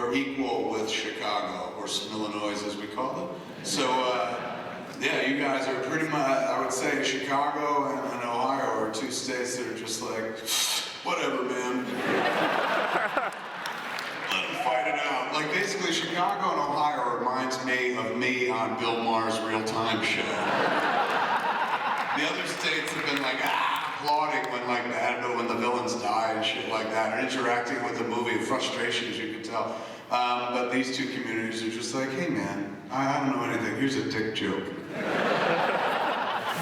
we're equal with Chicago, or Illinois as we call it. So yeah, you guys are pretty much, I would say Chicago and Ohio are two states that are just like, whatever, man. Let them fight it out. Like basically Chicago and Ohio reminds me of me on Bill Maher's Real Time show. The other states have been like, applauding when when the villains die and shit like that, and interacting with the movie, frustrations you can tell. But these two communities are just like, hey man, I don't know anything, here's a dick joke.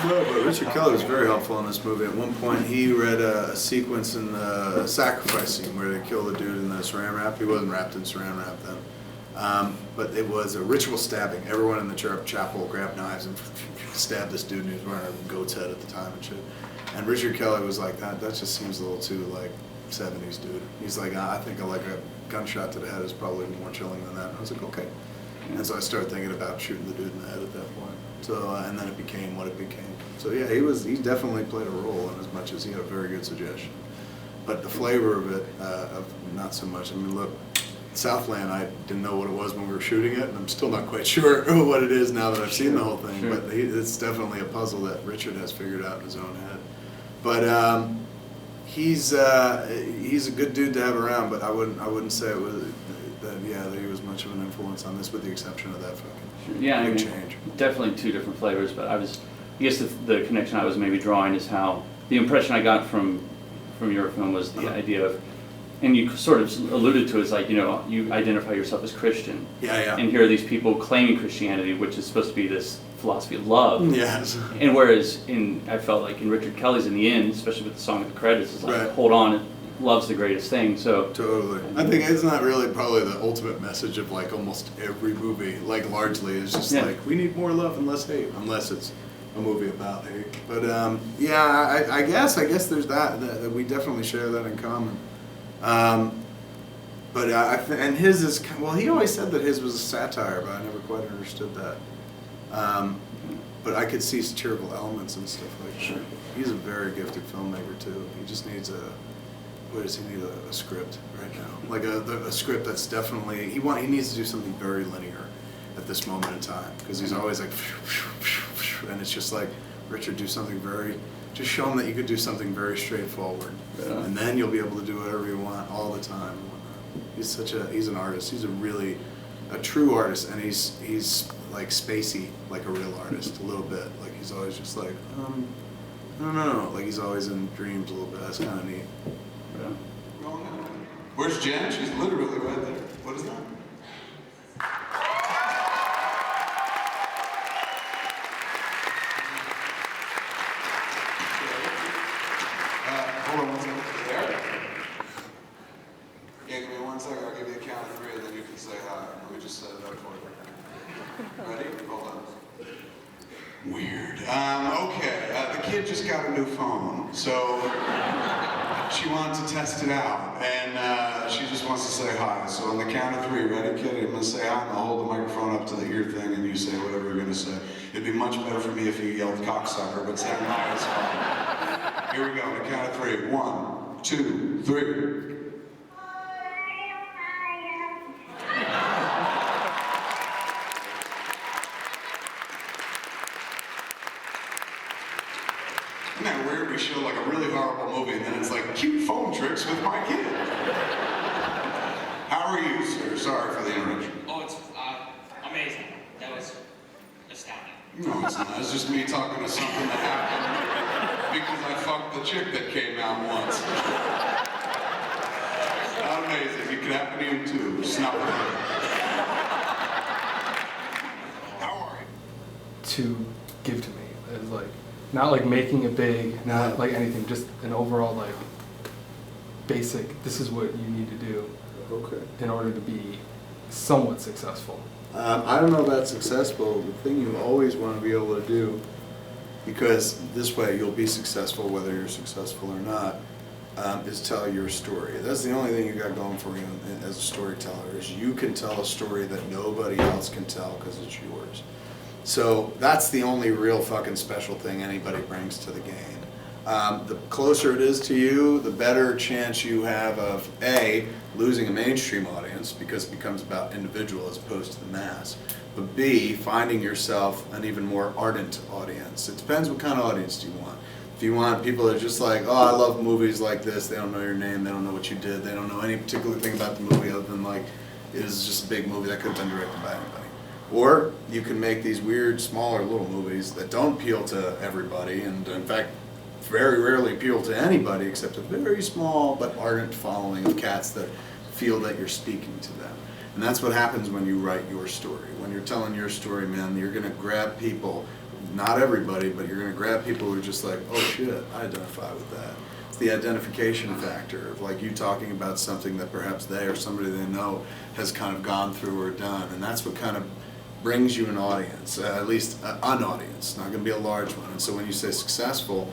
Well, but Richard Kelly was very helpful in this movie. At one point, he read a sequence in the sacrifice scene where they kill the dude in the saran wrap. He wasn't wrapped in saran wrap then. But it was a ritual stabbing. Everyone in the chapel grabbed knives and stabbed this dude, and he was wearing a goat's head at the time and shit. And Richard Kelly was like, that just seems a little too, like, 70s dude. He's like, I think like a gunshot to the head is probably more chilling than that. And I was like, okay. And so I started thinking about shooting the dude in the head at that point. So, and then it became what it became. So yeah, he definitely played a role in as much as he had a very good suggestion. But the flavor of it, not so much. I mean, look, Southland, I didn't know what it was when we were shooting it, and I'm still not quite sure what it is now that I've seen the whole thing. Sure. But it's definitely a puzzle that Richard has figured out in his own head. But he's a good dude to have around. But I wouldn't say it was that he was much of an influence on this, with the exception of that fucking big change. Definitely two different flavors. But I guess the connection I was maybe drawing is how the impression I got from your film was the idea of, and you sort of alluded to, is like, you identify yourself as Christian. Yeah. And here are these people claiming Christianity, which is supposed to be this philosophy of love. Yes. And whereas I felt like in Richard Kelly's, in the end, especially with the song at the credits, it's like, hold on, love's the greatest thing. So totally. I think it's not really probably the ultimate message of like almost every movie, like largely it's just like, we need more love and less hate, unless it's a movie about hate. But I guess there's that we definitely share that in common. But and his is, well, he always said that his was a satire, but I never quite understood that. But I could see satirical elements and stuff like that. Sure. He's a very gifted filmmaker too. He just needs a script right now, like a script that's definitely he needs to do something very linear at this moment in time, because he's always like, and it's just like, Richard, do something just show him that you could do something very straightforward, and then you'll be able to do whatever you want all the time. He's an artist. He's a true artist, and he's like spacey, like a real artist, a little bit. Like he's always just like, no, like he's always in dreams a little bit. That's kind of neat. Yeah. Where's Jen? She's literally right there. What is that? Hold on one second. There? Yeah, give me 1 second. I'll give you a count of 3, and then you can say hi. Let me just set it up for you. Ready? Hold on. Weird. Okay. The kid just got a new phone, so she wanted to test it out, and she just wants to say hi. So on the count of 3, ready, kid? I'm gonna say hi, and I'll hold the microphone up to the ear thing, and you say whatever you're gonna say. It'd be much better for me if you yelled cocksucker, but saying hi is fine. Here we go. On the count of 3. 1, 2, 3. Isn't that weird? We show like a really horrible movie, and then it's like cute phone tricks with my kid. How are you, sir? Sorry for the interruption. Oh, it's amazing. That was astounding. No, it's not. It's just me talking to something that happened because I fucked the chick that came out once. Amazing. It could happen to you too. It's not worth it. How are you? To give to me is like, not like making it big, not like anything, just an overall like basic, this is what you need to do in order to be somewhat successful. I don't know about successful. The thing you always want to be able to do, because this way you'll be successful whether you're successful or not, is tell your story. That's the only thing you got going for you as a storyteller, is you can tell a story that nobody else can tell because it's yours. So that's the only real fucking special thing anybody brings to the game. The closer it is to you, the better chance you have of A, losing a mainstream audience because it becomes about individual as opposed to the mass, but B, finding yourself an even more ardent audience. It depends what kind of audience do you want. If you want people that are just like, oh, I love movies like this, they don't know your name, they don't know what you did, they don't know any particular thing about the movie other than like, it was just a big movie that could have been directed by anybody. Or you can make these weird, smaller little movies that don't appeal to everybody, and in fact, very rarely appeal to anybody except a very small but ardent following of cats that feel that you're speaking to them. And that's what happens when you write your story. When you're telling your story, man, you're gonna grab people, not everybody, but you're gonna grab people who are just like, oh shit, I identify with that. It's the identification factor of like you talking about something that perhaps they or somebody they know has kind of gone through or done, and that's what kind of brings you an audience, at least an audience, not gonna be a large one. And so when you say successful,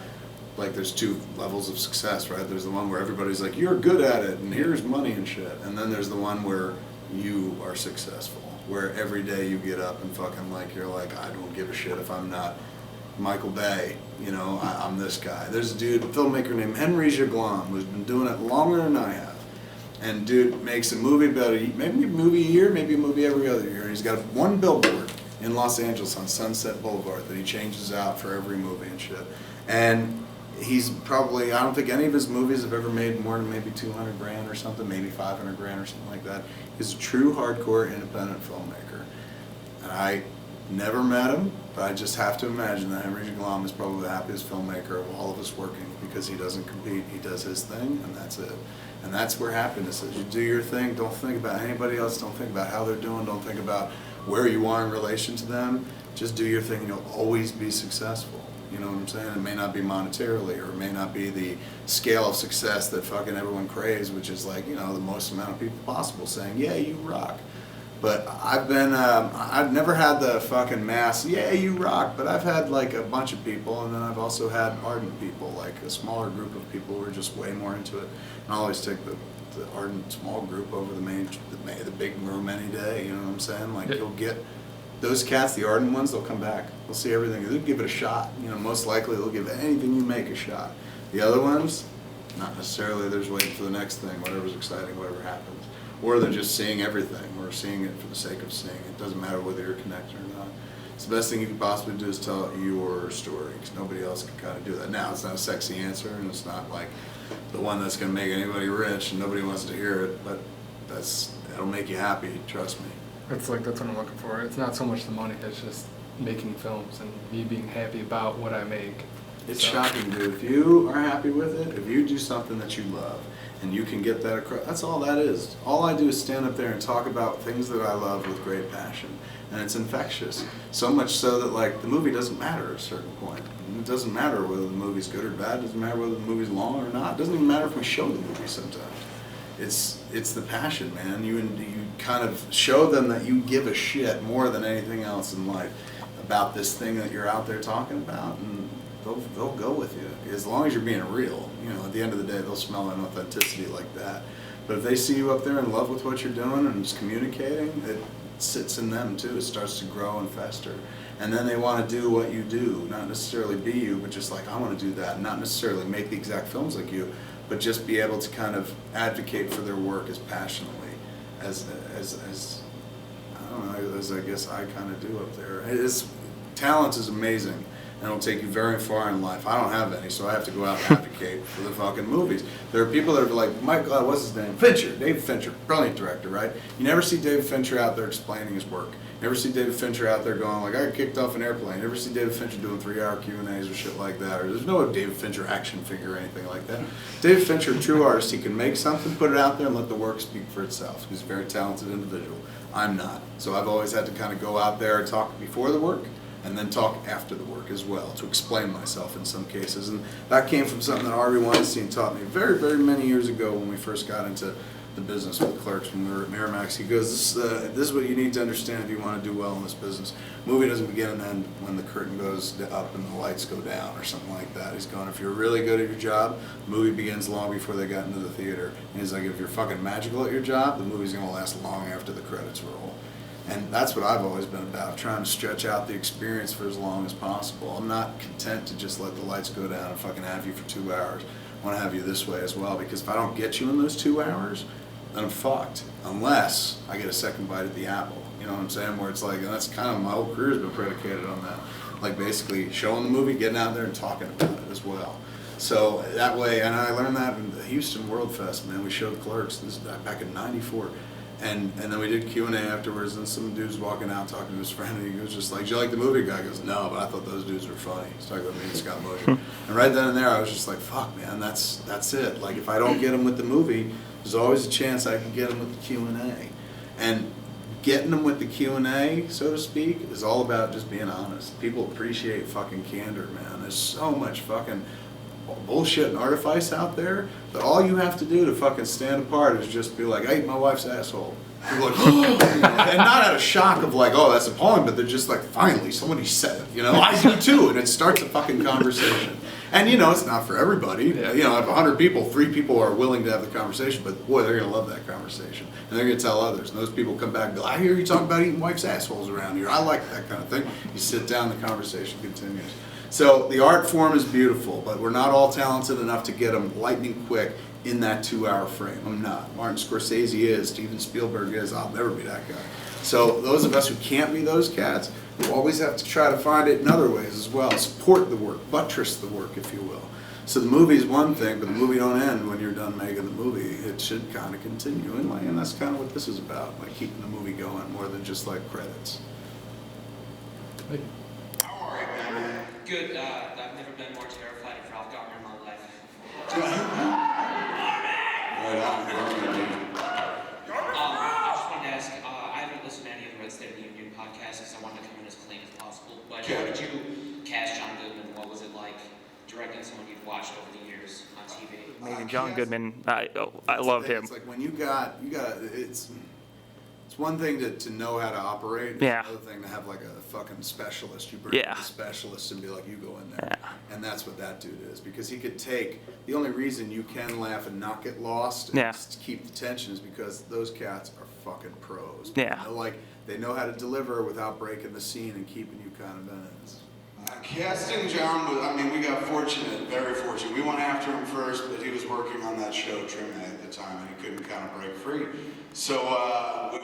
like there's two levels of success, right? There's the one where everybody's like, you're good at it and here's money and shit. And then there's the one where you are successful, where every day you get up and fucking like, you're like, I don't give a shit if I'm not Michael Bay, you know, I'm this guy. There's a dude, a filmmaker named Henry Jaglom, who's been doing it longer than I have. And dude makes a movie about maybe a movie a year, maybe a movie every other year. And he's got one billboard in Los Angeles on Sunset Boulevard that he changes out for every movie and shit. And he's probably, I don't think any of his movies have ever made more than maybe 200 grand or something, maybe 500 grand or something like that. He's a true hardcore independent filmmaker. And I never met him, but I just have to imagine that Henry Jaglom is probably the happiest filmmaker of all of us working because he doesn't compete, he does his thing, and that's it. And that's where happiness is. You do your thing, don't think about anybody else, don't think about how they're doing, don't think about where you are in relation to them. Just do your thing and you'll always be successful. You know what I'm saying? It may not be monetarily, or it may not be the scale of success that fucking everyone craves, which is like, you know, the most amount of people possible saying, yeah, you rock. But I've been, I've never had the fucking mass, yeah, you rock, but I've had like a bunch of people, and then I've also had ardent people, like a smaller group of people who are just way more into it. And I always take the ardent small group over the big room any day, you know what I'm saying? Like you'll get those cats, the ardent ones, they'll come back. They'll see everything. They'll give it a shot. You know, most likely they'll give anything you make a shot. The other ones, not necessarily. They're just waiting for the next thing, whatever's exciting, whatever happens. Or they're just seeing everything, or seeing it for the sake of seeing it. It doesn't matter whether you're connected or not. It's the best thing you can possibly do is tell your story, because nobody else can kind of do that. Now, it's not a sexy answer, and it's not like the one that's going to make anybody rich, and nobody wants to hear it, but that'll make you happy, trust me. It's like, that's what I'm looking for. It's not so much the money, it's just making films and me being happy about what I make. It's shocking, dude. If you are happy with it, if you do something that you love, and you can get that across, that's all that is. All I do is stand up there and talk about things that I love with great passion. And it's infectious. So much so that like the movie doesn't matter at a certain point. It doesn't matter whether the movie's good or bad. It doesn't matter whether the movie's long or not. It doesn't even matter if we show the movie sometimes. It's the passion, man. You kind of show them that you give a shit more than anything else in life about this thing that you're out there talking about, and they'll go with you as long as you're being real. You know, at the end of the day, they'll smell an authenticity like that. But if they see you up there in love with what you're doing and just communicating, it sits in them too. It starts to grow and fester, and then they want to do what you do, not necessarily be you, but just like I want to do that, not necessarily make the exact films like you, but just be able to kind of advocate for their work as passionately as I don't know, as I guess I kind of do up there. Talent is amazing, and it'll take you very far in life. I don't have any, so I have to go out and advocate for the fucking movies. There are people that are like, what's his name? Fincher, David Fincher, brilliant director, right? You never see David Fincher out there explaining his work. You never see David Fincher out there going like, I got kicked off an airplane. You never see David Fincher doing 3-hour Q&As or shit like that. Or there's no David Fincher action figure or anything like that. David Fincher, a true artist, he can make something, put it out there, and let the work speak for itself. He's a very talented individual. I'm not. So I've always had to kind of go out there and talk before the work, and then talk after the work as well, to explain myself in some cases. And that came from something that Harvey Weinstein taught me very, very many years ago when we first got into the business with Clerks when we were at Miramax. He goes, this is what you need to understand if you want to do well in this business. Movie doesn't begin and end when the curtain goes up and the lights go down or something like that. He's going, if you're really good at your job, the movie begins long before they got into the theater. And he's like, if you're fucking magical at your job, the movie's going to last long after the credits roll. And that's what I've always been about, trying to stretch out the experience for as long as possible. I'm not content to just let the lights go down and fucking have you for 2 hours. I want to have you this way as well, because if I don't get you in those 2 hours, then I'm fucked. Unless I get a second bite at the apple. You know what I'm saying? Where it's like, and that's kind of, my whole career has been predicated on that. Like basically showing the movie, getting out there and talking about it as well. So that way, and I learned that in the Houston World Fest, man. We showed Clerks, this is back in '94. And then we did Q&A afterwards, and some dude's walking out talking to his friend, and he goes just like, "Did you like the movie?" The guy goes, "No, but I thought those dudes were funny." He's talking about me and Scott Mosier. And right then and there, I was just like, fuck, man, that's it. Like, if I don't get him with the movie, there's always a chance I can get him with the Q&A. And getting them with the Q&A, so to speak, is all about just being honest. People appreciate fucking candor, man. There's so much fucking bullshit and artifice out there that all you have to do to fucking stand apart is just be like, "I ate my wife's asshole." People are like, "Oh," and not out of shock of like, "Oh, that's appalling," but they're just like, "Finally, somebody said it," you know? I do too, and it starts a fucking conversation. And you know, it's not for everybody. Yeah. You know, if 100 people, 3 people are willing to have the conversation, but boy, they're gonna love that conversation, and they're gonna tell others. And those people come back and be like, "I hear you talking about eating wife's assholes around here. I like that kind of thing." You sit down, the conversation continues. So the art form is beautiful, but we're not all talented enough to get them lightning quick in that 2-hour frame. I'm not. Martin Scorsese is. Steven Spielberg is. I'll never be that guy. So those of us who can't be those cats, we always have to try to find it in other ways as well. Support the work, buttress the work, if you will. So the movie is one thing, but the movie don't end when you're done making the movie. It should kind of continue, and that's kind of what this is about, like keeping the movie going more than just like credits. How are you, man? Good. I've never been more terrified of Ralph Garner in my life. Right on, Garmin. I just wanted to ask, I haven't listened to any of the Red State of the Union podcasts, so I wanted to come in as clean as possible. But how did you cast John Goodman? What was it like directing someone you've watched over the years on TV? Amazing. John Goodman, I love him. It's like when you got it's one thing to know how to operate. Yeah. It's another thing to have like a fucking specialist. You bring in Yeah. a specialist and be like, "You go in there." Yeah. And that's what that dude is, because he could take, the only reason you can laugh and not get lost and Yeah. just keep the tension is because those cats are fucking pros. Yeah. You know, like they know how to deliver without breaking the scene and keeping you kind of in it. Casting John was, I mean, we got fortunate, very fortunate. We went after him first, but he was working on that show, Trim at the time, and he couldn't kind of break free. So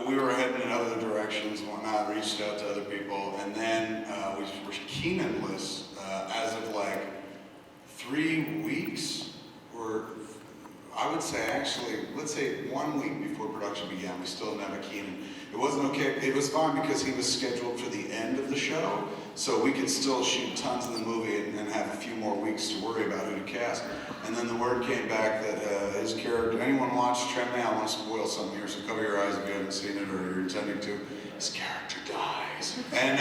we were heading in other directions and whatnot, reached out to other people, and then we were Keenan-less as of like 3 weeks, or I would say actually, let's say 1 week before production began, we still didn't have a Keenan. It wasn't okay, it was fine because he was scheduled for the end of the show, so we could still shoot tons in the movie and have a few more weeks to worry about who to cast. And then the word came back that his character, anyone watch Trim Me? I want to spoil something here, so cover your eyes if you haven't seen it or you're intending to. His character dies. And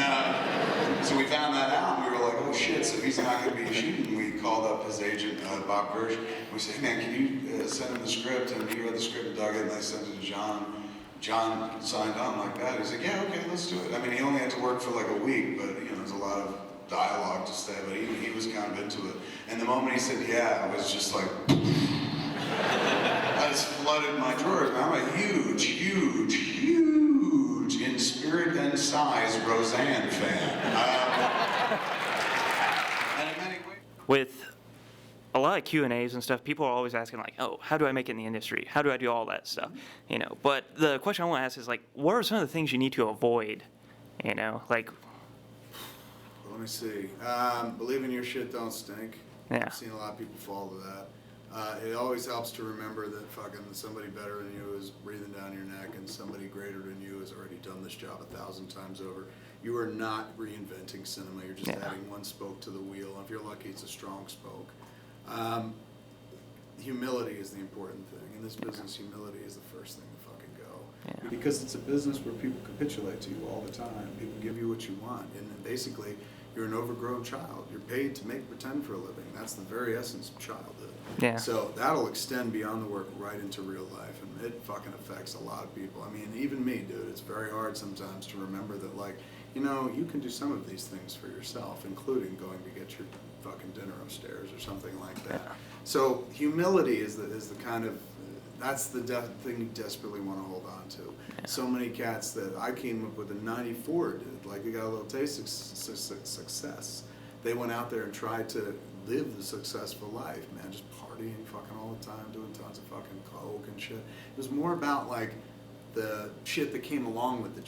so we found that out, and we were like, oh shit, so he's not going to be shooting. We called up his agent, Bob Gersh. We said, hey man, can you send him the script? And he read the script and dug it, and I sent it to John. John signed on like that. He's like, yeah, okay, let's do it. I mean, he only had to work for like a week, but you know, there's a lot of dialogue to say, but he was kind of into it. And the moment he said, yeah, I was just like, I just flooded my drawers. I'm a huge, huge, huge, in spirit and size, Roseanne fan. And in many ways, With a lot of Q&As and stuff, people are always asking like, oh, how do I make it in the industry? How do I do all that stuff? You know, but the question I want to ask is like, what are some of the things you need to avoid? You know, like, Let me see. Believe in your shit, don't stink. Yeah. I've seen a lot of people fall to that. It always helps to remember that fucking somebody better than you is breathing down your neck, and somebody greater than you has already done this job 1,000 times over. You are not reinventing cinema. You're just Yeah. adding one spoke to the wheel. If you're lucky, it's a strong spoke. Humility is the important thing. In this business, humility is the first thing to fucking go. Yeah. Because it's a business where people capitulate to you all the time. People give you what you want. And basically, you're an overgrown child. You're paid to make pretend for a living. That's the very essence of childhood. Yeah. So that'll extend beyond the work right into real life. And it fucking affects a lot of people. I mean, even me, dude. It's very hard sometimes to remember that, like, you know, you can do some of these things for yourself, including going to get your fucking dinner upstairs or something like that. Yeah. So humility is the kind of That's the thing you desperately want to hold on to. So many cats that I came up with in '94 did, like they got a little taste of success. They went out there and tried to live the successful life, man, just partying fucking all the time, doing tons of fucking coke and shit. It was more about like the shit that came along with the